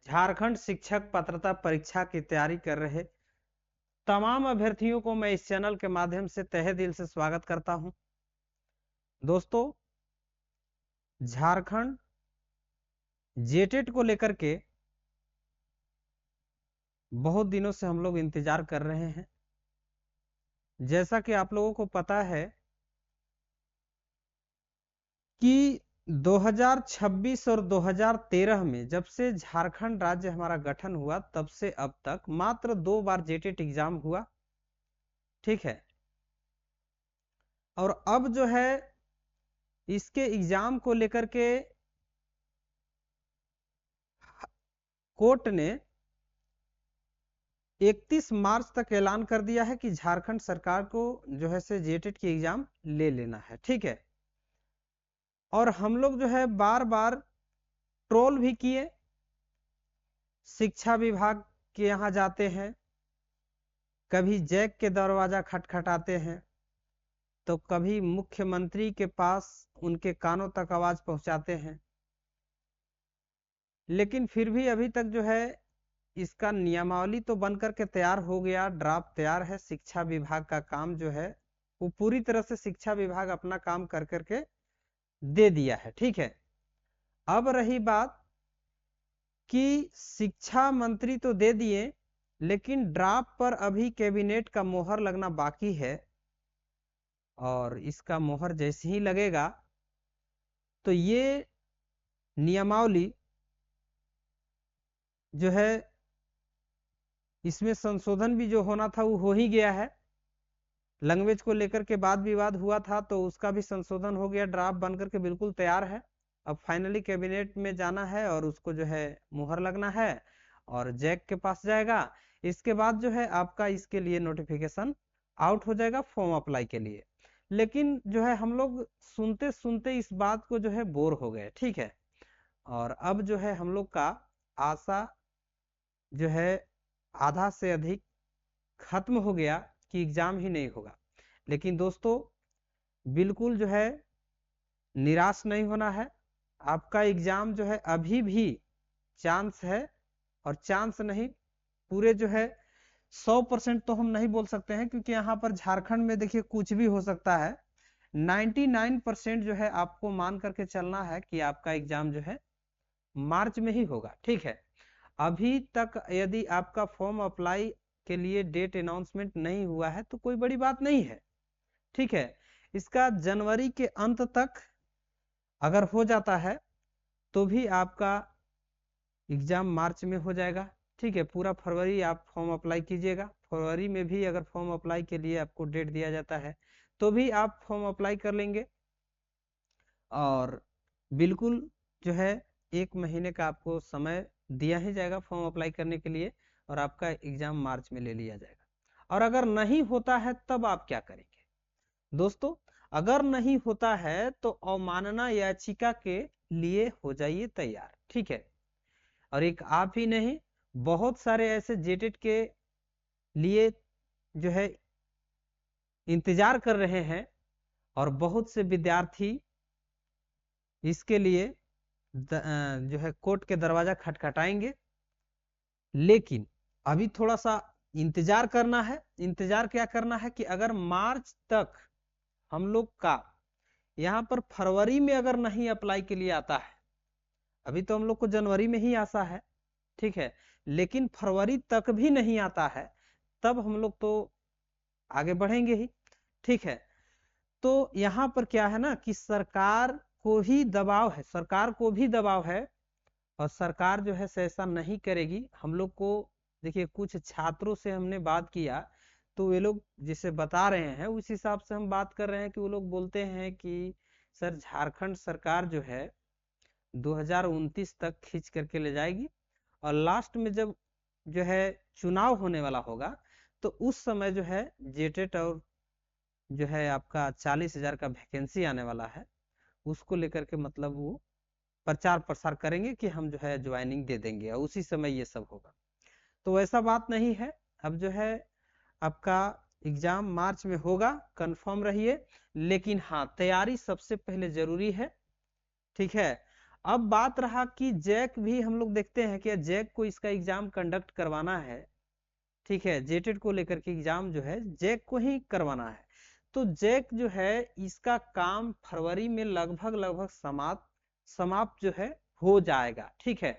झारखंड शिक्षक पात्रता परीक्षा की तैयारी कर रहे तमाम अभ्यर्थियों को मैं इस चैनल के माध्यम से तहे दिल से स्वागत करता हूं। दोस्तों, झारखंड जेटेट को लेकर के बहुत दिनों से हम लोग इंतजार कर रहे हैं। जैसा कि आप लोगों को पता है कि 2026 और 2013 में जब से झारखंड राज्य हमारा गठन हुआ तब से अब तक मात्र 2 बार जेटेट एग्जाम हुआ। ठीक है, और अब जो है इसके एग्जाम को लेकर के कोर्ट ने 31 मार्च तक ऐलान कर दिया है कि झारखंड सरकार को जो है से जेटेट की एग्जाम ले लेना है। ठीक है, और हम लोग जो है बार बार ट्रोल भी किए, शिक्षा विभाग के यहाँ जाते हैं, कभी जैक के दरवाजा खटखटाते हैं, तो कभी मुख्यमंत्री के पास उनके कानों तक आवाज पहुंचाते हैं, लेकिन फिर भी अभी तक जो है इसका नियमावली तो बनकर के तैयार हो गया, ड्राफ्ट तैयार है। शिक्षा विभाग का काम जो है वो पूरी तरह से शिक्षा विभाग अपना काम कर करके दे दिया है। ठीक है, अब रही बात कि शिक्षा मंत्री तो दे दिए, लेकिन ड्राफ्ट पर अभी कैबिनेट का मोहर लगना बाकी है, और इसका मोहर जैसे ही लगेगा तो ये नियमावली जो है इसमें संशोधन भी जो होना था वो हो ही गया है। लैंग्वेज को लेकर के वाद विवाद हुआ था तो उसका भी संशोधन हो गया, ड्राफ्ट बनकर के बिल्कुल तैयार है। अब फाइनली कैबिनेट में जाना है और उसको जो है मुहर लगना है और जैक के पास जाएगा। इसके बाद जो है आपका इसके लिए नोटिफिकेशन आउट हो जाएगा फॉर्म अप्लाई के लिए। लेकिन जो है हम लोग सुनते सुनते इस बात को जो है बोर हो गए। ठीक है, और अब जो है हम लोग का आशा जो है आधा से अधिक खत्म हो गया कि एग्जाम ही नहीं होगा। लेकिन दोस्तों, बिल्कुल जो है निराश नहीं होना है। आपका एग्जाम जो है अभी भी चांस है, और चांस नहीं पूरे जो है 100% तो हम नहीं बोल सकते हैं, क्योंकि यहाँ पर झारखंड में देखिए कुछ भी हो सकता है। 99% जो है आपको मान करके चलना है कि आपका एग्जाम जो है मार्च में ही होगा। ठीक है, अभी तक यदि आपका फॉर्म अप्लाई के लिए डेट अनाउंसमेंट नहीं हुआ है तो कोई बड़ी बात नहीं है। ठीक है, इसका जनवरी के अंत तक अगर हो जाता है तो भी आपका एग्जाम मार्च में हो जाएगा। ठीक है, पूरा फरवरी आप फॉर्म अप्लाई कीजिएगा। फरवरी में भी अगर फॉर्म अप्लाई के लिए आपको डेट दिया जाता है तो भी आप फॉर्म अप्लाई कर लेंगे, और बिल्कुल जो है 1 महीने का आपको समय दिया ही जाएगा फॉर्म अप्लाई करने के लिए, और आपका एग्जाम मार्च में ले लिया जाएगा। और अगर नहीं होता है तब आप क्या करेंगे दोस्तों? अगर नहीं होता है तो अवमानना याचिका के लिए हो जाइए तैयार। ठीक है, और एक आप ही नहीं, बहुत सारे ऐसे जेटेट के लिए जो है इंतजार कर रहे हैं, और बहुत से विद्यार्थी इसके लिए जो है कोर्ट के दरवाजा खटखटाएंगे। लेकिन अभी थोड़ा सा इंतजार करना है। इंतजार क्या करना है कि अगर मार्च तक हम लोग का यहाँ पर फरवरी में अगर नहीं अप्लाई के लिए आता है, अभी तो हम लोग को जनवरी में ही आशा है। ठीक है, लेकिन फरवरी तक भी नहीं आता है तब हम लोग तो आगे बढ़ेंगे ही। ठीक है, तो यहाँ पर क्या है ना कि सरकार को ही दबाव है, सरकार को भी दबाव है, और सरकार जो है ऐसा नहीं करेगी। हम लोग को देखिए, कुछ छात्रों से हमने बात किया तो वे लोग जिसे बता रहे हैं उस हिसाब से हम बात कर रहे हैं कि वो लोग बोलते हैं कि सर झारखंड सरकार जो है 2029 तक खींच करके ले जाएगी, और लास्ट में जब जो है चुनाव होने वाला होगा तो उस समय जो है जेटेट और जो है आपका 40,000 का वैकेंसी आने वाला है, उसको लेकर के मतलब वो प्रचार प्रसार करेंगे कि हम जो है ज्वाइनिंग दे देंगे, और उसी समय ये सब होगा। तो वैसा बात नहीं है। अब जो है आपका एग्जाम मार्च में होगा, कंफर्म रहिए। लेकिन हाँ, तैयारी सबसे पहले जरूरी है। ठीक है, अब बात रहा कि जैक भी हम लोग देखते हैं कि जैक को इसका एग्जाम कंडक्ट करवाना है, ठीक है, जेटेट को लेकर के एग्जाम जो है जैक को ही करवाना है। तो जैक जो है इसका काम फरवरी में लगभग समाप्त जो है हो जाएगा, ठीक है।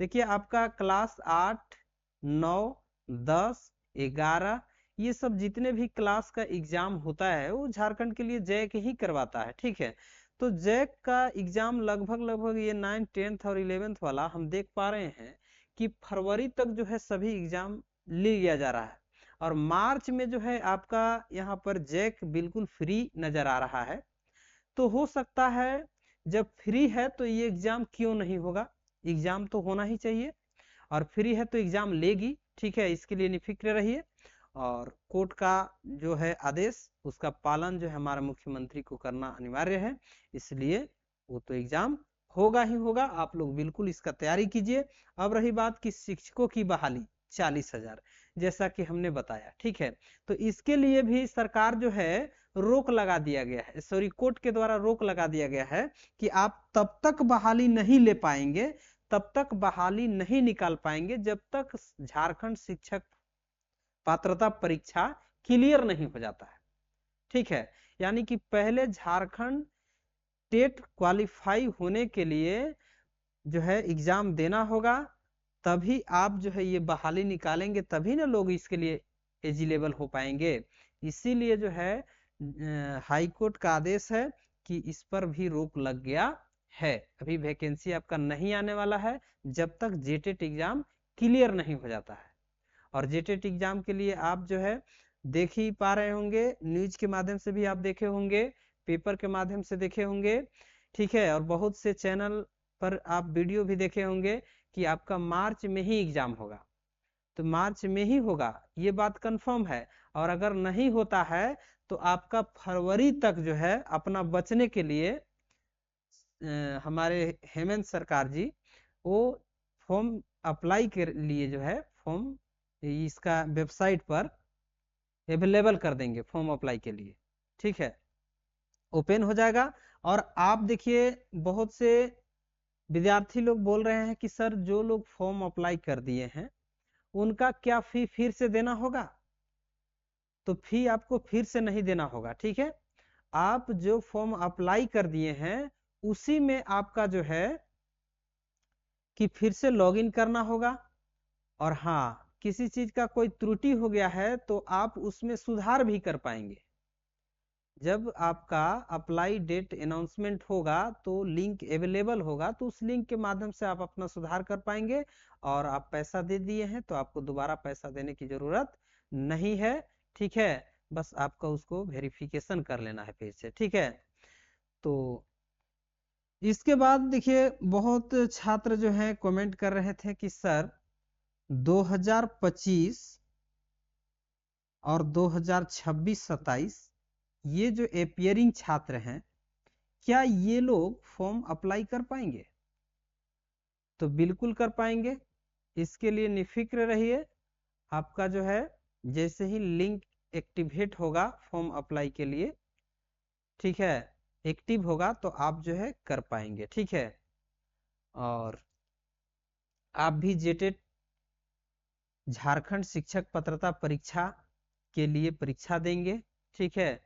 देखिए आपका क्लास 8, 9, 10, 11 ये सब जितने भी क्लास का एग्जाम होता है वो झारखंड के लिए जैक ही करवाता है, ठीक है। तो जैक का एग्जाम लगभग ये 9th 10th और 11th वाला हम देख पा रहे हैं कि फरवरी तक जो है सभी एग्जाम ले लिया जा रहा है, और मार्च में जो है आपका यहाँ पर जैक बिल्कुल फ्री नजर आ रहा है। तो हो सकता है जब फ्री है तो ये एग्जाम क्यों नहीं होगा, एग्जाम तो होना ही चाहिए, और फ्री है तो एग्जाम लेगी, ठीक है, इसके लिए निफिक्र रहिए। और कोर्ट का जो है आदेश उसका पालन जो है हमारे मुख्यमंत्री को करना अनिवार्य है, इसलिए वो तो एग्जाम होगा ही होगा, आप लोग बिल्कुल इसका तैयारी कीजिए। अब रही बात कि शिक्षकों की बहाली 40,000 जैसा कि हमने बताया, ठीक है, तो इसके लिए भी सरकार जो है रोक लगा दिया गया है, सॉरी कोर्ट के द्वारा रोक लगा दिया गया है कि आप तब तक बहाली नहीं ले पाएंगे, तब तक बहाली नहीं निकाल पाएंगे जब तक झारखंड शिक्षक पात्रता परीक्षा क्लियर नहीं हो जाता है, ठीक है। यानी कि पहले झारखंड टेट क्वालिफाई होने के लिए जो है एग्जाम देना होगा, तभी आप जो है ये बहाली निकालेंगे, तभी ना लोग इसके लिए एलिजिबल हो पाएंगे। इसीलिए जो है हाई कोर्ट का आदेश है कि इस पर भी रोक लग गया है, अभी वैकेंसी आपका नहीं आने वाला है जब तक जेटेट एग्जाम क्लियर नहीं हो जाता है। और जेटेट एग्जाम के लिए आप जो है देख ही पा रहे होंगे, न्यूज के माध्यम से भी आप देखे होंगे, पेपर के माध्यम से देखे होंगे, ठीक है, और बहुत से चैनल पर आप वीडियो भी देखे होंगे कि आपका मार्च में ही एग्जाम होगा। तो मार्च में ही होगा ये बात कंफर्म है, और अगर नहीं होता है तो आपका फरवरी तक जो है अपना बचने के लिए हमारे हेमंत सरकार जी वो फॉर्म अप्लाई के लिए जो है फॉर्म इसका वेबसाइट पर अवेलेबल कर देंगे फॉर्म अप्लाई के लिए, ठीक है, ओपन हो जाएगा। और आप देखिए बहुत से विद्यार्थी लोग बोल रहे हैं कि सर जो लोग फॉर्म अप्लाई कर दिए हैं उनका क्या फी फिर से देना होगा, तो फी आपको फिर से नहीं देना होगा, ठीक है। आप जो फॉर्म अप्लाई कर दिए हैं उसी में आपका जो है कि फिर से लॉगिन करना होगा, और हाँ किसी चीज का कोई त्रुटि हो गया है तो आप उसमें सुधार भी कर पाएंगे। जब आपका अप्लाई डेट अनाउंसमेंट होगा तो लिंक अवेलेबल होगा, तो उस लिंक के माध्यम से आप अपना सुधार कर पाएंगे, और आप पैसा दे दिए हैं तो आपको दोबारा पैसा देने की जरूरत नहीं है, ठीक है, बस आपका उसको वेरिफिकेशन कर लेना है फिर से, ठीक है। तो इसके बाद देखिए बहुत छात्र जो हैं कमेंट कर रहे थे कि सर 2025 और 2026-27 ये जो अपियरिंग छात्र हैं क्या ये लोग फॉर्म अप्लाई कर पाएंगे, तो बिल्कुल कर पाएंगे, इसके लिए निफिक्र रहिए। आपका जो है जैसे ही लिंक एक्टिवेट होगा फॉर्म अप्लाई के लिए, ठीक है, एक्टिव होगा तो आप जो है कर पाएंगे, ठीक है। और आप भी जेटेट झारखंड शिक्षक पात्रता परीक्षा के लिए परीक्षा देंगे, ठीक है।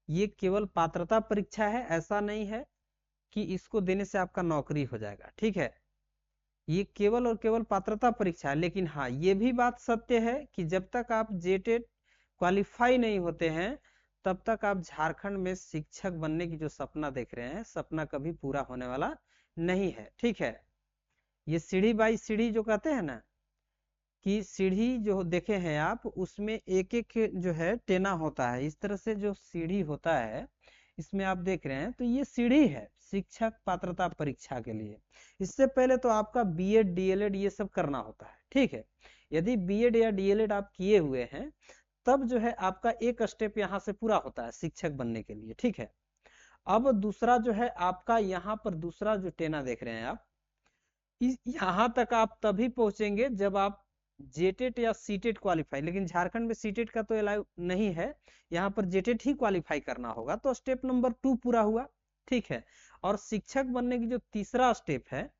ये केवल पात्रता परीक्षा है, ऐसा नहीं है कि इसको देने से आपका नौकरी हो जाएगा, ठीक है, ये केवल और केवल पात्रता परीक्षा है। लेकिन हाँ ये भी बात सत्य है कि जब तक आप जेटेट क्वालिफाई नहीं होते हैं तब तक आप झारखंड में शिक्षक बनने की जो सपना देख रहे हैं सपना कभी पूरा होने वाला नहीं है, ठीक है। ये सीढ़ी बाई सीढ़ी जो कहते हैं ना कि सीढ़ी जो देखे हैं आप उसमें एक एक जो है टेना होता है, इस तरह से जो सीढ़ी होता है इसमें आप देख रहे हैं, तो ये सीढ़ी है शिक्षक पात्रता परीक्षा के लिए। इससे पहले तो आपका बीएड डीएलएड ये सब करना होता है, ठीक है। यदि बीएड या डीएलएड आप किए हुए हैं तब जो है आपका एक स्टेप यहाँ से पूरा होता है शिक्षक बनने के लिए, ठीक है। अब दूसरा जो है आपका यहाँ पर दूसरा जो टेना देख रहे हैं आप, यहाँ तक आप तभी पहुंचेंगे जब आप जेटेट या सीटेट क्वालिफाई, लेकिन झारखंड में सीटेट का तो अलाउ नहीं है, यहाँ पर जेटेट ही क्वालिफाई करना होगा, तो स्टेप नंबर 2 पूरा हुआ, ठीक है। और शिक्षक बनने की जो तीसरा स्टेप है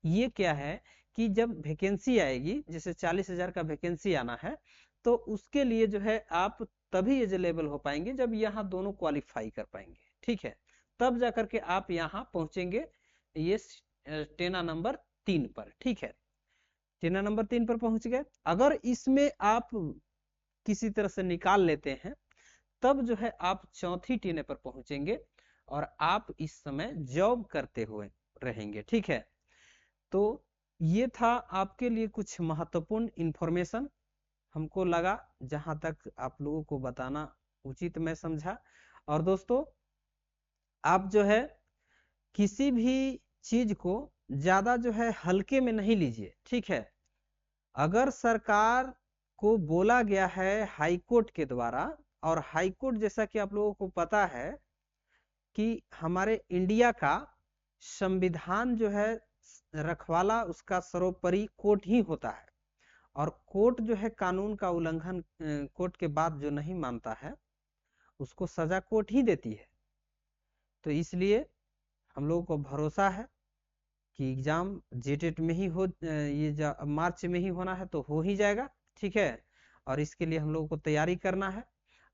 ये क्या है कि जब वैकेंसी आएगी, जैसे 40,000 का वैकेंसी आना है, तो उसके लिए जो है आप तभी एलिजिबल हो पाएंगे जब यहाँ दोनों क्वालिफाई कर पाएंगे, ठीक है, तब जाकर के आप यहाँ पहुंचेंगे ये टेना नंबर 3 पर, ठीक है। टेना नंबर 3 पर पहुंच गए। अगर इसमें आप किसी तरह से निकाल लेते हैं तब जो है आप चौथी टेने पर पहुंचेंगे और आप इस समय जॉब करते हुए रहेंगे, ठीक है। तो ये था आपके लिए कुछ महत्वपूर्ण इंफॉर्मेशन, हमको लगा जहां तक आप लोगों को बताना उचित मैं समझा। और दोस्तों आप जो है किसी भी चीज को ज्यादा जो है हल्के में नहीं लीजिए, ठीक है। अगर सरकार को बोला गया है हाई कोर्ट के द्वारा, और हाई कोर्ट जैसा कि आप लोगों को पता है कि हमारे इंडिया का संविधान जो है रखवाला उसका सर्वोपरि कोर्ट ही होता है, और कोर्ट जो है कानून का उल्लंघन कोर्ट के बाद जो नहीं मानता है उसको सजा कोर्ट ही देती है। तो इसलिए हम लोगों को भरोसा है कि एग्जाम जेटेट में ही हो, ये मार्च में ही होना है तो हो ही जाएगा, ठीक है। और इसके लिए हम लोगों को तैयारी करना है,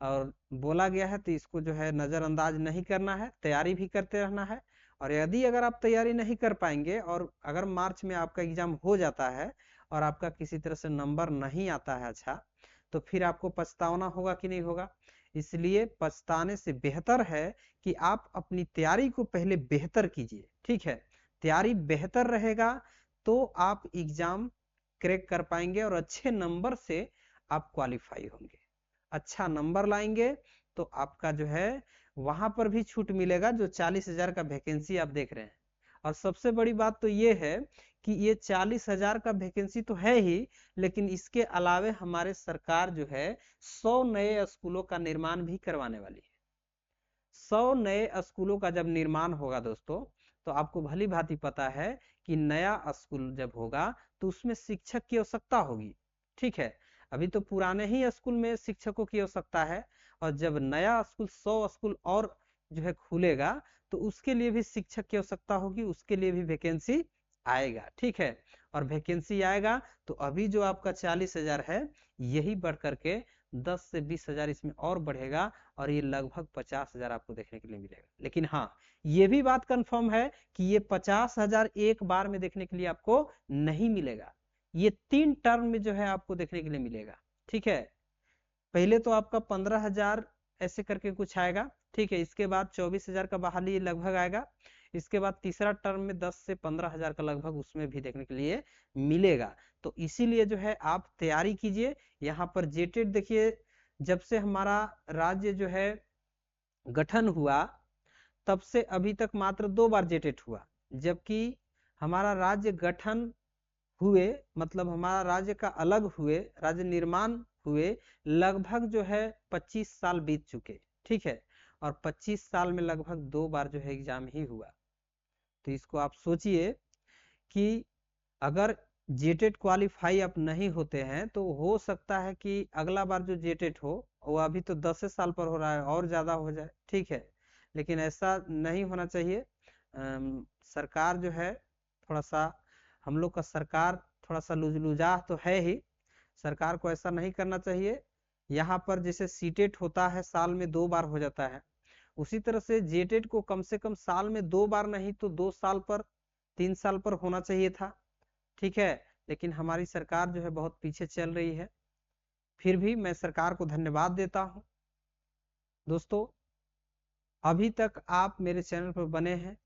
और बोला गया है तो इसको जो है नज़रअंदाज नहीं करना है, तैयारी भी करते रहना है। और यदि अगर आप तैयारी नहीं कर पाएंगे और अगर मार्च में आपका एग्जाम हो जाता है और आपका किसी तरह से नंबर नहीं आता है अच्छा, तो फिर आपको पछताना होगा कि नहीं होगा। इसलिए पछताने से बेहतर है कि आप अपनी तैयारी को पहले बेहतर कीजिए, ठीक है। तैयारी बेहतर रहेगा तो आप एग्जाम क्रैक कर पाएंगे और अच्छे नंबर से आप क्वालिफाई होंगे। अच्छा नंबर लाएंगे तो आपका जो है वहां पर भी छूट मिलेगा जो 40,000 का वैकेंसी आप देख रहे हैं। और सबसे बड़ी बात तो ये है कि ये 40,000 का वैकेंसी तो है ही, लेकिन इसके अलावे हमारे सरकार जो है 100 नए स्कूलों का निर्माण भी करवाने वाली है। 100 नए स्कूलों का जब निर्माण होगा दोस्तों, तो आपको भली भांति पता है कि नया स्कूल जब होगा तो उसमें शिक्षक की आवश्यकता होगी, ठीक है। अभी तो पुराने ही स्कूल में शिक्षकों की आवश्यकता है, और जब नया स्कूल 100 स्कूल और जो है खुलेगा तो उसके लिए भी शिक्षक की आवश्यकता होगी, उसके लिए भी वैकेंसी आएगा, ठीक है। और वैकेंसी आएगा तो अभी जो आपका 40,000 है यही बढ़ करके 10 से 20,000 इसमें और बढ़ेगा, और ये लगभग 50,000 आपको देखने के लिए मिलेगा। लेकिन हाँ, ये भी बात कंफर्म है कि ये 50,000 एक बार में देखने के लिए आपको नहीं मिलेगा, ये 3 टर्म में जो है आपको देखने के लिए मिलेगा, ठीक है। पहले तो आपका 15,000 ऐसे करके कुछ आएगा, ठीक है। इसके बाद 24,000 का बहाली लगभग आएगा। इसके बाद तीसरा टर्म में 10 से 15,000 का लगभग उसमें भी देखने के लिए मिलेगा। तो इसीलिए जो है आप तैयारी कीजिए। यहाँ पर जेटेट देखिए, जब से हमारा राज्य जो है गठन हुआ तब से अभी तक मात्र 2 बार जेटेट हुआ, जबकि हमारा राज्य गठन हुए मतलब हमारा राज्य का अलग हुए, राज्य निर्माण हुए लगभग जो है 25 साल बीत चुके, ठीक है। और 25 साल में लगभग 2 बार जो है एग्जाम ही हुआ। तो इसको आप सोचिए कि अगर जेटेट क्वालिफाई आप नहीं होते हैं तो हो सकता है कि अगला बार जो जेटेट हो वो अभी तो 10 साल पर हो रहा है और ज्यादा हो जाए, ठीक है। लेकिन ऐसा नहीं होना चाहिए। सरकार जो है थोड़ा सा, हम लोग का सरकार थोड़ा सा लुजलुजा तो है ही, सरकार को ऐसा नहीं करना चाहिए। यहाँ पर जैसे सीटेट होता है साल में 2 बार हो जाता है, उसी तरह से जेटेट को कम से कम साल में 2 बार नहीं तो 2 साल पर 3 साल पर होना चाहिए था, ठीक है। लेकिन हमारी सरकार जो है बहुत पीछे चल रही है। फिर भी मैं सरकार को धन्यवाद देता हूं। दोस्तों अभी तक आप मेरे चैनल पर बने हैं,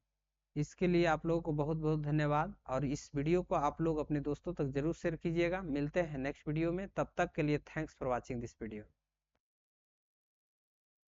इसके लिए आप लोगों को बहुत बहुत धन्यवाद। और इस वीडियो को आप लोग अपने दोस्तों तक जरूर शेयर कीजिएगा। मिलते हैं नेक्स्ट वीडियो में, तब तक के लिए thanks for watching this video.